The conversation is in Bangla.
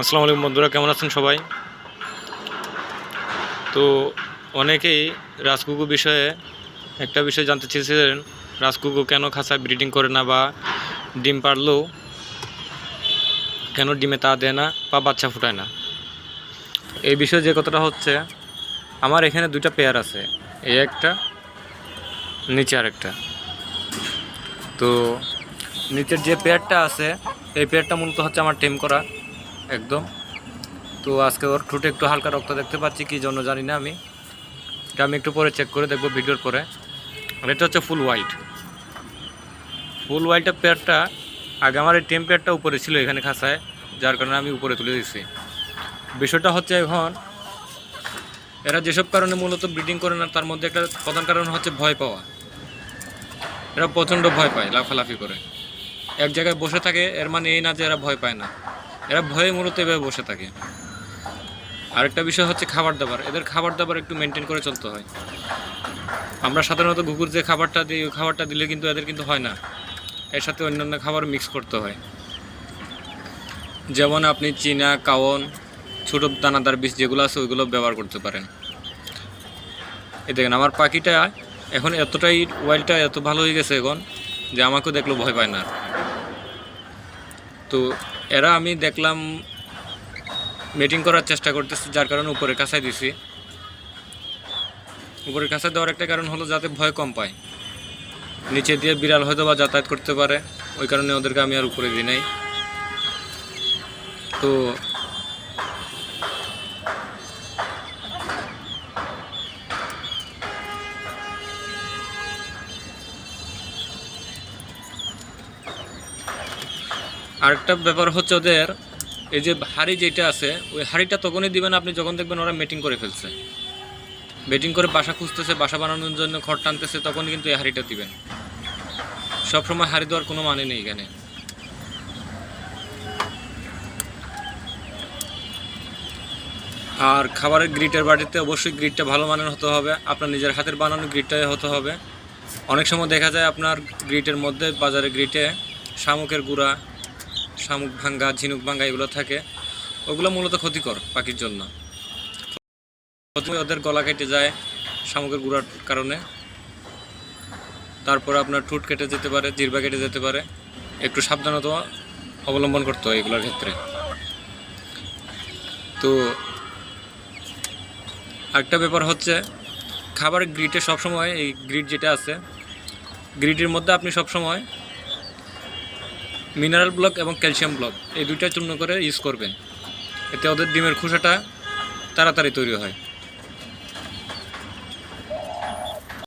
আসসালামু আলাইকুম বন্ধুরা, কেমন আছেন সবাই? তো অনেকেই রাজকুকু বিষয়ে একটা বিষয় জানতে চেয়েছিলেন, রাজকুকু কেন খাঁচায় ব্রিডিং করে না বা ডিম পারলেও কেন ডিমে তা দেয় না বা বাচ্চা ফুটায় না। এই বিষয়ে যে কথাটা হচ্ছে, আমার এখানে দুইটা পেয়ার আছে, এই একটা, নিচে আর একটা। তো নিচের যে পেয়ারটা আছে এই পেয়ারটা মূলত হচ্ছে আমার টেম করা একদম। তো আজকে ওর ঠোঁটে একটু হালকা রক্ত দেখতে পাচ্ছি, কী জন্য জানি না আমি, এটা আমি একটু পরে চেক করে দেখবো ভিডিওর পরে। আর এটা হচ্ছে ফুল হোয়াইটের পেয়ারটা। আগে আমার এই টেম পেয়ারটা উপরে ছিল এখানে খাঁচায়, যার কারণে আমি উপরে তুলে দিচ্ছি। বিষয়টা হচ্ছে এখন এরা যেসব কারণে মূলত ব্রিডিং করে না, তার মধ্যে একটা প্রধান কারণ হচ্ছে ভয় পাওয়া। এরা প্রচণ্ড ভয় পায়, লাফালাফি করে এক জায়গায় বসে থাকে। এর মানে এই না যে এরা ভয় পায় না, এরা ভয়ে মূলত এভাবে বসে থাকে। আরেকটা বিষয় হচ্ছে খাবার দাবার, এদের খাবার দাবার একটু মেনটেন করে চলতে হয়। আমরা সাধারণত ঘুঘুর যে খাবারটা দিই ওই খাবারটা দিলে কিন্তু এদের কিন্তু হয় না, এর সাথে অন্যান্য খাবার মিক্স করতে হয়। যেমন আপনি চীনা, কাওন, ছোটো দানাদার বীজ যেগুলো আছে ওইগুলো ব্যবহার করতে পারেন। এই দেখেন আমার পাখিটা এখন এতটাই ওয়াইল্ডটা এত ভালো হয়ে গেছে এখন যে আমাকেও দেখলেও ভয় পায় না। তো এরা আমি দেখলাম মিটিং করার চেষ্টা করতেছে, যার কারণে উপরের কাছায় দিছি। উপরের কাছে দেওয়ার একটা কারণ হলো যাতে ভয় কম পায়। নিচে দিয়ে বিড়াল হয়তো বা যাতায়াত করতে পারে, ওই কারণে ওদেরকে আমি আর উপরে দিই নাই। তো আরেকটা ব্যাপার হচ্ছে ওদের এই যে হাড়ি যেটা আছে ওই হাড়িটা তখনই দিবেন আপনি যখন দেখবেন ওরা মিটিং করে ফেলছে, মিটিং করে বাসা খুঁজতেছে, বাসা বানানোর জন্য খড় টানতেছে, তখনই কিন্তু এই হাড়িটা দিবেন। সবসময় হাড়ি দেওয়ার কোনো মানে নেই এখানে। আর খাবারের গ্রিটের বাটিতে অবশ্যই গ্রিটটা ভালো মানের হতে হবে, আপনার নিজের হাতের বানানো গ্রিটটাই হতে হবে। অনেক সময় দেখা যায় আপনার গ্রিটের মধ্যে, বাজারে গ্রিটে শামুকের গুঁড়া, শামুক ভাঙ্গা, ঝিনুক ভাঙ্গা এগুলো থাকে, ওগুলো মূলত ক্ষতিকর পাখির জন্য। প্রথমে ওদের গলা কেটে যায় শামুকের গুঁড়ার কারণে, তারপর আপনার ঠোঁট কেটে যেতে পারে, জিহ্বা কেটে যেতে পারে। একটু সাবধানতা অবলম্বন করতে হয় এগুলোর ক্ষেত্রে। তো আরেকটা ব্যাপার হচ্ছে খাবারের গ্রিটে সবসময়, এই গ্রিট যেটা আছে গ্রিটের মধ্যে আপনি সবসময় মিনারেল ব্লক এবং ক্যালসিয়াম ব্লক এই দুইটা চূর্ণ করে ইউজ করবেন, এতে ওদের ডিমের খোসাটা তাড়াতাড়ি তৈরি হয়।